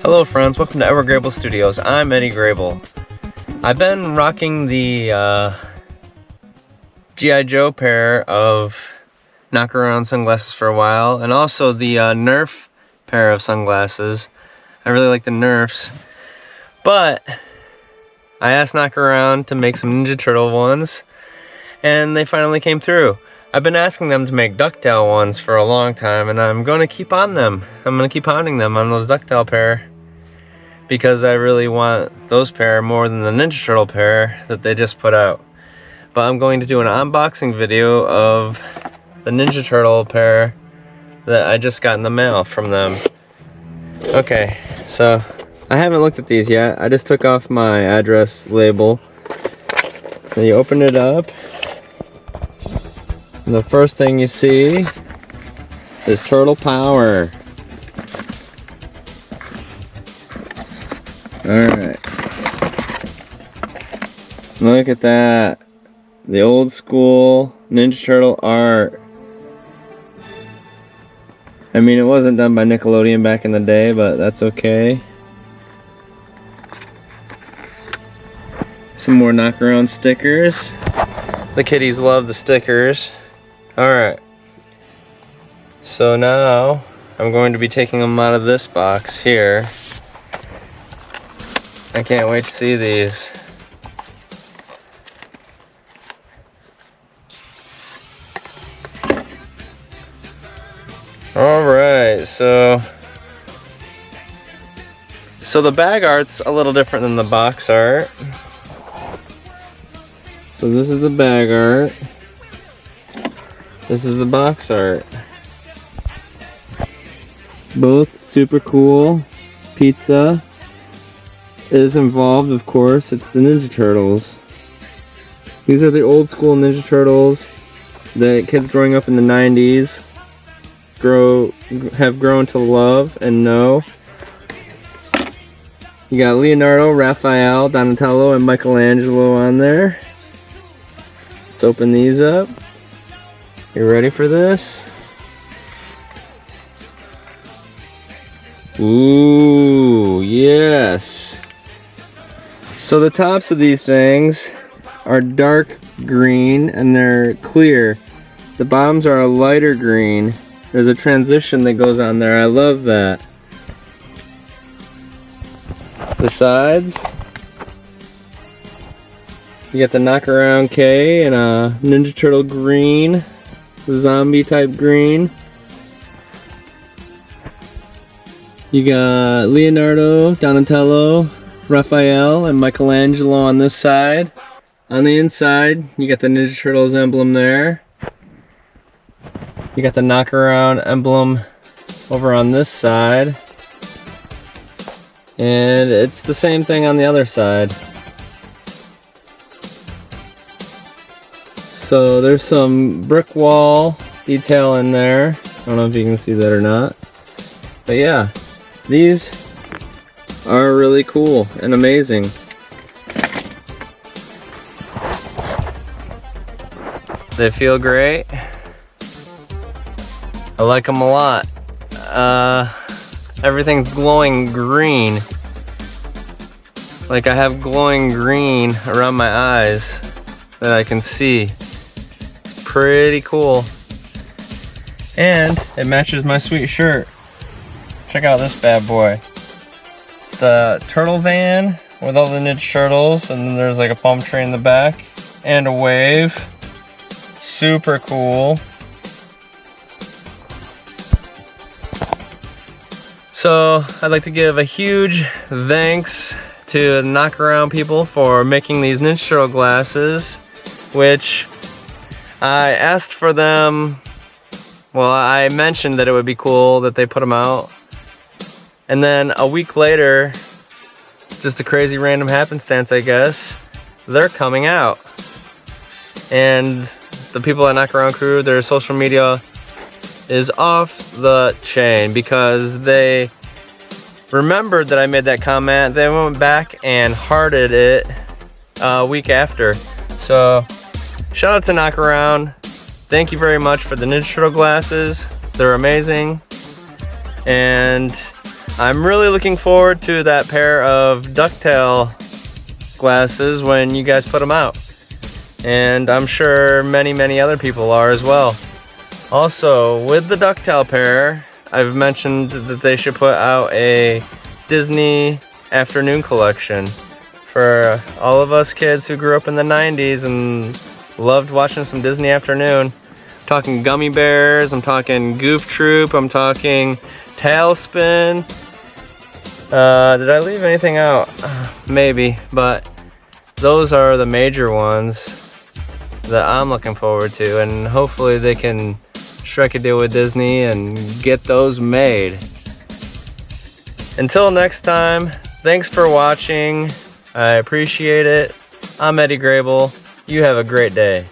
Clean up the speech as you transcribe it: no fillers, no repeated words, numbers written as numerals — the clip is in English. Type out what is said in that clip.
Hello friends, welcome to Grable Studios. I'm Eddie Grable. I've been rocking the G.I. Joe pair of Knockaround sunglasses for a while, and also the Nerf pair of sunglasses. I really like the Nerfs, but I asked Knockaround to make some Ninja Turtle ones, and they finally came through. I've been asking them to make ducktail ones for a long time, and I'm going to keep on them. I'm going to keep hounding them on those ducktail pair, because I really want those pair more than the Ninja Turtle pair that they just put out. But I'm going to do an unboxing video of the Ninja Turtle pair that I just got in the mail from them. Okay, so I haven't looked at these yet. I just took off my address label. Then you open it up, and the first thing you see is Turtle Power. Alright. Look at that. The old school Ninja Turtle art. I mean, it wasn't done by Nickelodeon back in the day, but that's okay. Some more Knockaround stickers. The kiddies love the stickers. Alright. So now, I'm going to be taking them out of this box here. I can't wait to see these. Alright, so the bag art's a little different than the box art. So this is the bag art. This is the box art. Both super cool. Pizza is involved, of course. It's the Ninja Turtles. These are the old school Ninja Turtles that kids growing up in the 90s have grown to love and know. You got Leonardo, Raphael, Donatello, and Michelangelo on there. Let's open these up. You ready for this? Ooh, yes. So the tops of these things are dark green and they're clear. The bottoms are a lighter green. There's a transition that goes on there. I love that. The sides, you got the Knockaround K and a Ninja Turtle green, zombie type green. You got Leonardo, Donatello, Raphael, and Michelangelo on this side. On the inside, you got the Ninja Turtles emblem there. You got the Knockaround emblem over on this side. And it's the same thing on the other side. So there's some brick wall detail in there. I don't know if you can see that or not. But yeah, these are really cool and amazing. They feel great. I like them a lot. Everything's glowing green. Like I have glowing green around my eyes that I can see. It's pretty cool. And it matches my sweet shirt. Check out this bad boy. It's the turtle van with all the Ninja Turtles, and then there's like a palm tree in the back and a wave. Super cool. So I'd like to give a huge thanks to the Knockaround people for making these Ninja Turtle glasses, which I asked for them. Well, I mentioned that it would be cool that they put them out. And then a week later, just a crazy random happenstance, I guess, they're coming out. And the people at Knockaround crew, their social media is off the chain because they remembered that I made that comment. They went back and hearted it a week after. So shout out to Knockaround. Thank you very much for the Ninja Turtle glasses. They're amazing. And I'm really looking forward to that pair of ducktail glasses when you guys put them out. And I'm sure many other people are as well. Also, with the ducktail pair, I've mentioned that they should put out a Disney afternoon collection for all of us kids who grew up in the 90s and loved watching some Disney afternoon. I'm talking Gummy Bears, I'm talking Goof Troop, I'm talking Tailspin. Did I leave anything out? Maybe, but those are the major ones that I'm looking forward to, and hopefully they can strike a deal with Disney and get those made. Until next time, thanks for watching. I appreciate it. I'm Eddie Grable. You have a great day.